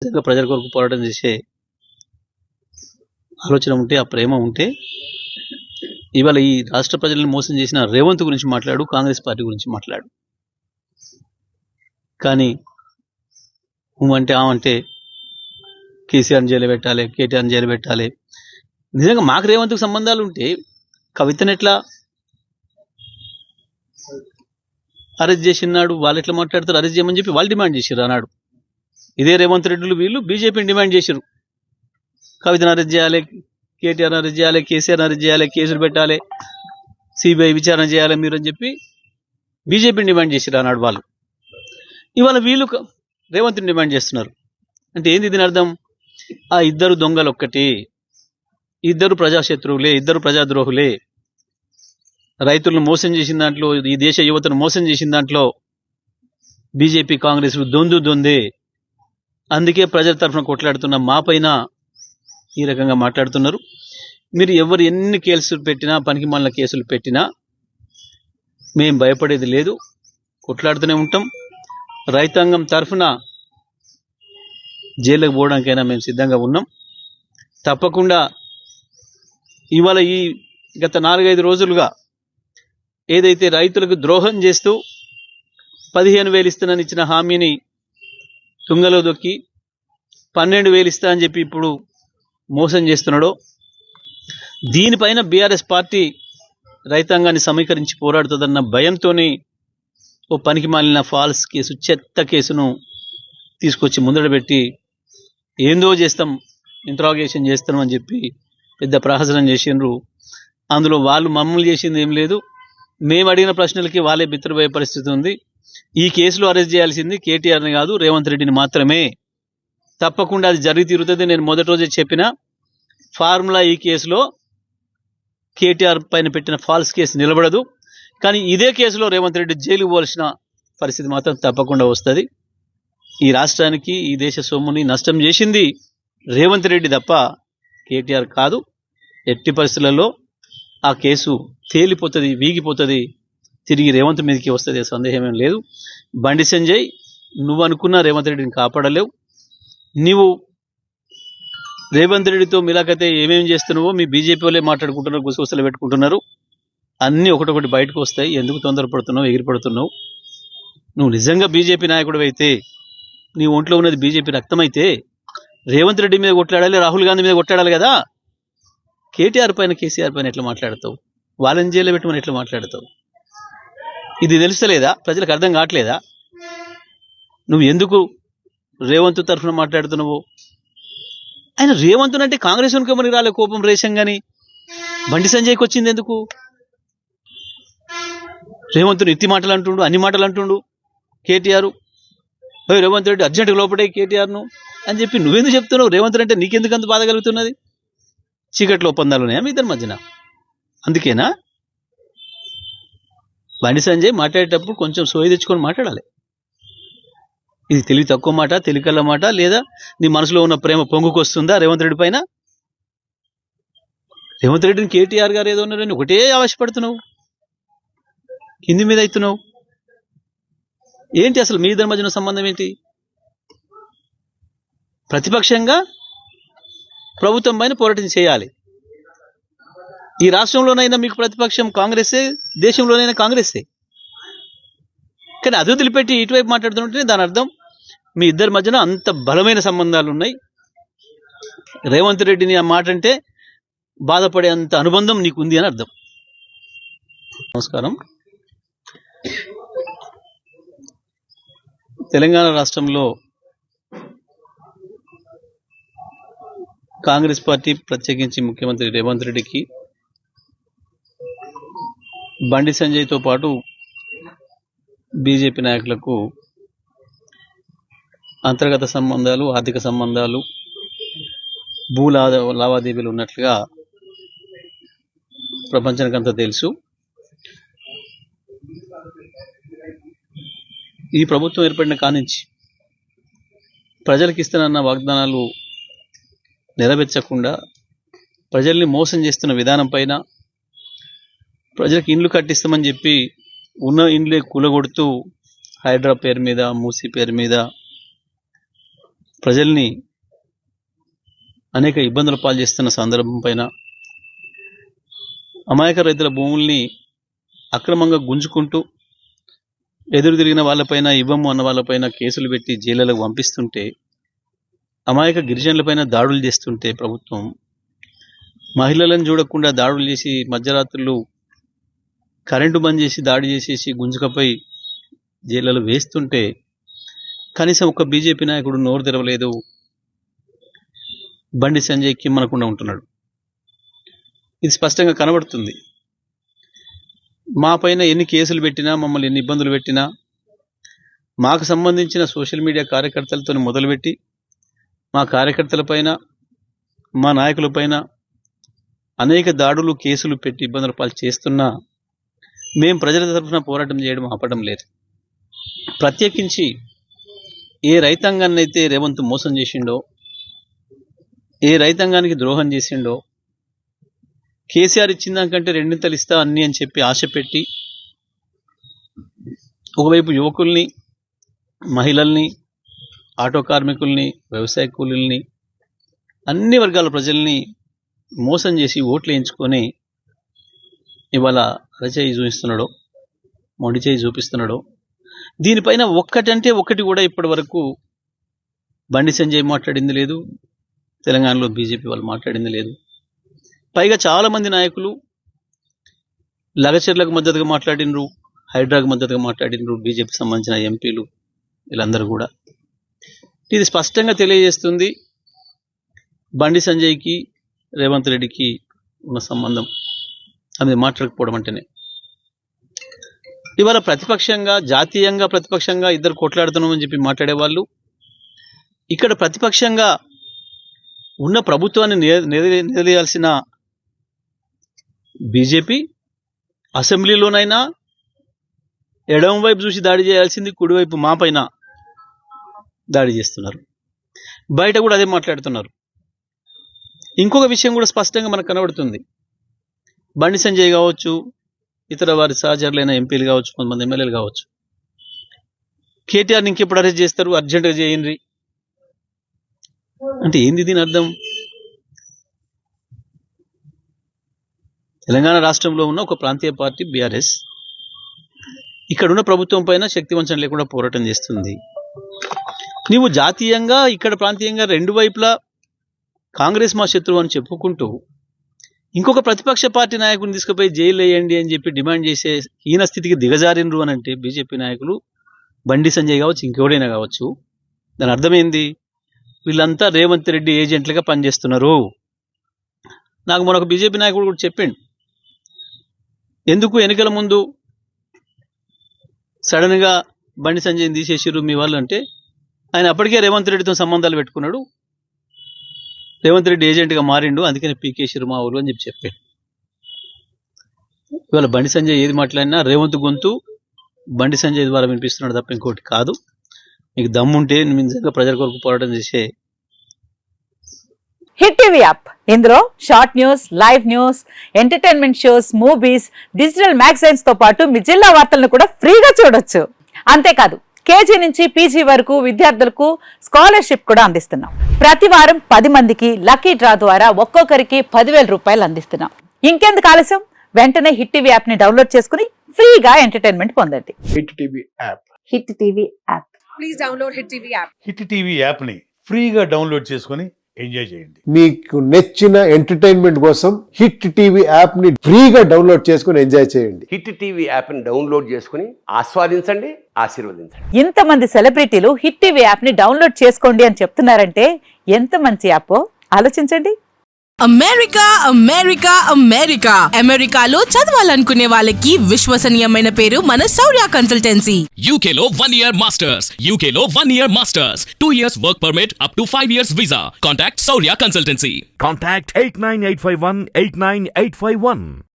నిజంగా ప్రజల కొరకు పోరాటం చేసే ఆలోచన ఉంటే, ఆ ప్రేమ ఉంటే, ఇవాళ ఈ రాష్ట్ర ప్రజలను మోసం చేసిన రేవంత్ గురించి మాట్లాడు, కాంగ్రెస్ పార్టీ గురించి మాట్లాడు. కానీ నువ్వంటే ఆమంటే కేసీఆర్ని జైలు పెట్టాలి, కేటీఆర్ని జైలు పెట్టాలి. నిజంగా మాకు రేవంత్కు సంబంధాలు ఉంటే కవితను ఎట్లా అరెస్ట్ చేసినాడు? వాళ్ళు ఎట్లా మాట్లాడతారు? అరెస్ట్ చేయమని చెప్పి వాళ్ళు డిమాండ్ చేశారు అన్నాడు. ఇదే రేవంత్ రెడ్డిలు వీళ్ళు బీజేపీని డిమాండ్ చేశారు. కవితను అరెస్ట్ చేయాలి, కేటీఆర్ అరెస్ట్ చేయాలి, కేసీఆర్ అరెస్ట్ చేయాలి, కేసులు పెట్టాలి, సిబిఐ విచారణ చేయాలి మీరు అని చెప్పి బీజేపీని డిమాండ్ చేశారు అన్నాడు వాళ్ళు. ఇవాళ వీళ్ళు రేవంత్ని డిమాండ్ చేస్తున్నారు. అంటే ఏంది దీని అర్థం? ఆ ఇద్దరు దొంగలు ఒక్కటి, ఇద్దరు ప్రజాశత్రువులే, ఇద్దరు ప్రజాద్రోహులే. రైతులను మోసం చేసిన దాంట్లో, ఈ దేశ యువతను మోసం చేసిన దాంట్లో బీజేపీ కాంగ్రెస్ దొందే. అందుకే ప్రజల తరఫున కొట్లాడుతున్న మా పైన ఈ రకంగా మాట్లాడుతున్నారు. మీరు ఎవరు ఎన్ని కేసులు పెట్టినా, పనికి మాలిన కేసులు పెట్టినా మేం భయపడేది లేదు, కొట్లాడుతూనే ఉంటాం. రైతాంగం తరఫున జైలుకు పోవడానికైనా మేము సిద్ధంగా ఉన్నాం. తప్పకుండా ఇవాళ ఈ గత 4-5 రోజులుగా ఏదైతే రైతులకు ద్రోహం చేస్తూ 15,000 ఇస్తానని ఇచ్చిన హామీని తుంగలో దొక్కి 12,000 ఇస్తా అని చెప్పి ఇప్పుడు మోసం చేస్తున్నాడో, దీనిపైన బీఆర్ఎస్ పార్టీ రైతాంగాన్ని సమీకరించి పోరాడుతుందన్న భయంతోనే ఓ పనికి మాలిన ఫాల్స్ కేసు, చెత్త కేసును తీసుకొచ్చి ముందడ పెట్టి ఏందో చేస్తాం, ఇంట్రాగేషన్ చేస్తాం అని చెప్పి పెద్ద ప్రహసనం చేసిండ్రు. అందులో వాళ్ళు మమ్మల్ని చేసింది ఏం లేదు, మేము అడిగిన ప్రశ్నలకి వాళ్ళే బిత్తరపోయే పరిస్థితి ఉంది. ఈ కేసులో అరెస్ట్ చేయాల్సింది కేటీఆర్ని కాదు, రేవంత్ రెడ్డిని మాత్రమే. తప్పకుండా అది జరిగి తీరుతుంది. నేను మొదటి రోజే చెప్పిన ఫార్ములా ఈ కేసులో కేటీఆర్ పైన పెట్టిన ఫాల్స్ కేసు నిలబడదు. కానీ ఇదే కేసులో రేవంత్ రెడ్డి జైలుకు పోవాల్సిన పరిస్థితి మాత్రం తప్పకుండా వస్తుంది. ఈ రాష్ట్రానికి, ఈ దేశ సొమ్ముని నష్టం చేసింది రేవంత్ రెడ్డి తప్ప కేటీఆర్ కాదు. ఎట్టి పరిస్థితులలో ఆ కేసు తేలిపోతుంది, వీగిపోతుంది, తిరిగి రేవంత్ మీదకి వస్తుంది, సందేహమేం లేదు. బండి సంజయ్, నువ్వు అనుకున్న రేవంత్ రెడ్డిని కాపాడలేవు. నీవు రేవంత్ రెడ్డితో మిలాకైతే ఏమేమి చేస్తున్నావో మీ బీజేపీ వాళ్ళే మాట్లాడుకుంటున్నారు, గుసగుసలు పెట్టుకుంటున్నారు. అన్నీ ఒకటొకటి బయటకు వస్తాయి. ఎందుకు తొందరపడుతున్నావు, ఎగిరిపడుతున్నావు? నువ్వు నిజంగా బీజేపీ నాయకుడు అయితే, నీ ఒంట్లో ఉన్నది బీజేపీ రక్తమైతే రేవంత్ రెడ్డి మీద కొట్లాడాలి, రాహుల్ గాంధీ మీద కొట్లాడాలి కదా. కేటీఆర్ పైన, కేసీఆర్ పైన ఎట్లా మాట్లాడతావు? వాళ్ళని జైల్లో పెట్టమని ఎట్లా మాట్లాడతావు? ఇది తెలుస్తలేదా? ప్రజలకు అర్థం కావట్లేదా? నువ్వు ఎందుకు రేవంత్ తరఫున మాట్లాడుతున్నావు? ఆయన రేవంత్ అంటే కాంగ్రెస్ మనకి రాలే కోపం, రేషం గాని బండి సంజయ్కి వచ్చింది ఎందుకు? రేవంత్ను ఎత్తి మాటలు అంటుండు, అన్ని మాటలు అంటుండు కేటీఆర్. రేవంత్ రెడ్డి అర్జెంటుగా లోపడే కేటీఆర్ను అని చెప్పి నువ్వెందుకు చెప్తున్నావు? రేవంత్ అంటే నీకెందుకు అంత బాధ కలుగుతున్నది? చీకట్లో ఒప్పందాలు ఉన్నాయా మీ ఇద్దరి మధ్యన? అందుకేనా? బండి సంజయ్ మాట్లాడేటప్పుడు కొంచెం సోయి తెచ్చుకొని మాట్లాడాలి. ఇది తెలివి తక్కువ మాట, తెలికల్ల మాట, లేదా నీ మనసులో ఉన్న ప్రేమ పొంగుకొస్తుందా రేవంత్ రెడ్డి పైన? రేవంత్ రెడ్డిని కేటీఆర్ గారు ఏదో ఉన్నారని ఒకటే ఆవేశపడుతున్నావు, కింది మీద అవుతున్నావు. ఏంటి అసలు మీ ఇద్దరి మధ్యన సంబంధం ఏంటి? ప్రతిపక్షంగా ప్రభుత్వం పైన పోరాటం చేయాలి. ఈ రాష్ట్రంలోనైనా మీకు ప్రతిపక్షం కాంగ్రెసే, దేశంలోనైనా కాంగ్రెసే. కానీ అది వదిలిపెట్టి ఇటువైపు మాట్లాడుతుంటే దాని అర్థం మీ ఇద్దరి మధ్యన అంత బలమైన సంబంధాలు ఉన్నాయి. రేవంత్ రెడ్డిని ఆ మాట అంటే బాధపడే అంత అనుబంధం నీకు ఉంది అని అర్థం. నమస్కారం. తెలంగాణ రాష్ట్రంలో కాంగ్రెస్ పార్టీ, ప్రత్యేకించి ముఖ్యమంత్రి రేవంత్ రెడ్డికి బండి సంజయ్తో పాటు బీజేపీ నాయకులకు అంతర్గత సంబంధాలు, ఆర్థిక సంబంధాలు, భూ లావాదేవీలు ఉన్నట్లుగా ప్రపంచానికంతా తెలుసు. ఈ ప్రభుత్వం ఏర్పడిన కానించి ప్రజలకు ఇస్తానన్న వాగ్దానాలు నెరవేర్చకుండా ప్రజల్ని మోసం చేస్తున్న విధానం పైన, ప్రజలకు ఇండ్లు కట్టిస్తామని చెప్పి ఉన్న ఇండ్లే కూలగొడుతూ హైడ్రా పేరు మీద, మూసీ పేరు మీద ప్రజల్ని అనేక ఇబ్బందులు పాలు చేస్తున్న సందర్భం పైన, అమాయక రైతుల భూముల్ని అక్రమంగా గుంజుకుంటూ ఎదురు తిరిగిన వాళ్ళపైన, ఇవ్వము అన్న వాళ్ళపైన కేసులు పెట్టి జైళ్ళకు పంపిస్తుంటే, అమాయక గిరిజనులపైన దాడులు చేస్తుంటే ప్రభుత్వం మహిళలను చూడకుండా దాడులు చేసి మధ్యరాత్రులు కరెంటు బంద్ చేసి దాడి చేసేసి గుంజుకపై జైళ్ళలో వేస్తుంటే కనీసం ఒక బీజేపీ నాయకుడు నోరు తెరవలేదు. బండి సంజయ్ కిమ్మనకుండా ఉంటున్నాడు. ఇది స్పష్టంగా కనబడుతుంది. మా పైన ఎన్ని కేసులు పెట్టినా, మమ్మల్ని ఎన్ని ఇబ్బందులు పెట్టినా, మాకు సంబంధించిన సోషల్ మీడియా కార్యకర్తలతో మొదలుపెట్టి మా కార్యకర్తలపైన, మా నాయకులపైన అనేక దాడులు, కేసులు పెట్టి ఇబ్బందుల పాలు చేస్తున్నా మేం ప్రజల తరఫున పోరాటం చేయడం ఆపడం లేదు. ప్రత్యేకించి ఏ రైతాంగాన్ని అయితే రేవంత్ మోసం చేసిండో, ఏ రైతాంగానికి ద్రోహం చేసిండో, కేసీఆర్ ఇచ్చిన దానికంటే రెండింతలు ఇస్తా అన్ని అని చెప్పి ఆశ పెట్టి ఒకవైపు యువకుల్ని, మహిళల్ని, ఆటో కార్మికుల్ని, వ్యవసాయ కూలీల్ని, అన్ని వర్గాల ప్రజల్ని మోసం చేసి ఓట్లు వేయించుకొని ఇవాళ అరచేయి చూపిస్తున్నాడో, మొండి చేయి చూపిస్తున్నాడో, దీనిపైన ఒక్కటంటే ఒక్కటి కూడా ఇప్పటి వరకు బండి సంజయ్ మాట్లాడింది లేదు, తెలంగాణలో బీజేపీ వాళ్ళు మాట్లాడింది లేదు. పైగా చాలా మంది నాయకులు లగచర్లకు మద్దతుగా మాట్లాడినరు, హైడ్రాకు మద్దతుగా మాట్లాడినరు, బీజేపీకి సంబంధించిన ఎంపీలు వీళ్ళందరూ కూడా. ఇది స్పష్టంగా తెలియజేస్తుంది బండి సంజయ్కి రేవంత్ రెడ్డికి ఉన్న సంబంధం. అది మాట్లాడకపోవడం అంటేనే. ఇవాళ ప్రతిపక్షంగా, జాతీయంగా ప్రతిపక్షంగా ఇద్దరు కొట్లాడుతున్నామని చెప్పి మాట్లాడేవాళ్ళు ఇక్కడ ప్రతిపక్షంగా ఉన్న ప్రభుత్వాన్ని నిలదీయాల్సిన బీజేపీ అసెంబ్లీలోనైనా ఎడమ వైపు చూసి దాడి చేయాల్సింది కుడివైపు మా పైన దాడి చేస్తున్నారు. బయట కూడా అదే మాట్లాడుతున్నారు. ఇంకొక విషయం కూడా స్పష్టంగా మనకు కనబడుతుంది. బండి సంజయ్ కావచ్చు, ఇతర వారి సహచరులైన ఎంపీలు కావచ్చు, కొంతమంది ఎమ్మెల్యేలు కావచ్చు, కేటీఆర్ని ఇంకెప్పుడు అరెస్ట్ చేస్తారు, అర్జెంటుగా చేయండి అంటే ఏంది దీని అర్థం? తెలంగాణ రాష్ట్రంలో ఉన్న ఒక ప్రాంతీయ పార్టీ బీఆర్ఎస్ ఇక్కడున్న ప్రభుత్వం పైన శక్తివంచన లేకుండా పోరాటం చేస్తుంది. నీవు జాతీయంగా, ఇక్కడ ప్రాంతీయంగా రెండు వైపులా కాంగ్రెస్ మా శత్రువు అని చెప్పుకుంటూ ఇంకొక ప్రతిపక్ష పార్టీ నాయకుని తీసుకుపోయి జైలు వేయండి అని చెప్పి డిమాండ్ చేసే హీన స్థితికి దిగజారినరు అని అంటే బీజేపీ నాయకులు, బండి సంజయ్ కావచ్చు, ఇంకెవడైనా కావచ్చు, దాని అర్థమైంది వీళ్ళంతా రేవంత్ రెడ్డి ఏజెంట్లుగా పనిచేస్తున్నారు. నాకు మరొక బీజేపీ నాయకుడు కూడా చెప్పిండు, ఎందుకు ఎన్నికల ముందు సడన్ గా బండి సంజయ్ని తీసేసిరు మీ వాళ్ళు అంటే, ఆయన అప్పటికే రేవంత్ రెడ్డితో సంబంధాలు పెట్టుకున్నాడు, రేవంత్ రెడ్డి ఏజెంట్గా మారిండు, అందుకని పీకేసిరు మా ఊరు అని చెప్పి చెప్పాడు. ఇవాళ బండి సంజయ్ ఏది మాట్లాడినా రేవంత్ గొంతు బండి సంజయ్ ద్వారా వినిపిస్తున్నాడు తప్ప ఇంకోటి కాదు. నీకు దమ్ముంటే నిజంగా ప్రజల కొరకు పోరాటం చేసే. హిట్ టీవీ యాప్, ఇందులో short news, live news, entertainment shows, movies, digital magazines తో పాటు మీ జిల్లా వార్తలను కూడా ఫ్రీగా చూడొచ్చు. అంతేకాదు కేజీ నుంచి పీజీ వరకు విద్యార్థులకు స్కాలర్షిప్ కూడా అందిస్తున్నాం. ప్రతి వారం 10 మందికి లక్కీ డ్రా ద్వారా ఒక్కొక్కరికి 10,000 రూపాయలు అందిస్తున్నాం. ఇంకెందుకు ఆలస్యం, వెంటనే హిట్ టీవీ యాప్ ని డౌన్లోడ్ చేసుకుని ఫ్రీగా ఎంటర్టైన్మెంట్ పొందండి. Hit TV app, hit TV app, please download hit TV app. Hit TV app ని ఫ్రీగా డౌన్లోడ్ చేసుకొని ఎంజాయ్ చేయండి. మీకు నచ్చిన ఎంటర్టైన్మెంట్ కోసం హిట్ టీవీ యాప్ ని ఫ్రీగా డౌన్లోడ్ చేసుకొని ఎంజాయ్ చేయండి. హిట్ టీవీ యాప్ ని డౌన్లోడ్ చేసుకుని ఆస్వాదించండి, ఆశీర్వదించండి. ఇంతమంది సెలబ్రిటీలు హిట్ టీవీ యాప్ ని డౌన్లోడ్ చేసుకోండి అని చెప్తున్నారంటే ఎంత మంచి యాప్ ఆలోచించండి. అమెరికా అమెరికా అమెరికా అమెరికాలో చదవాలనుకునే వాళ్ళకి విశ్వసనీయమైన పేరు మన శౌర్య కన్సల్టెన్సీ. UK లో 1 year masters, UK లో 1 year masters, 2 years work permit up to 5 years visa. Contact Saurya Consultancy. Contact 89851 89851.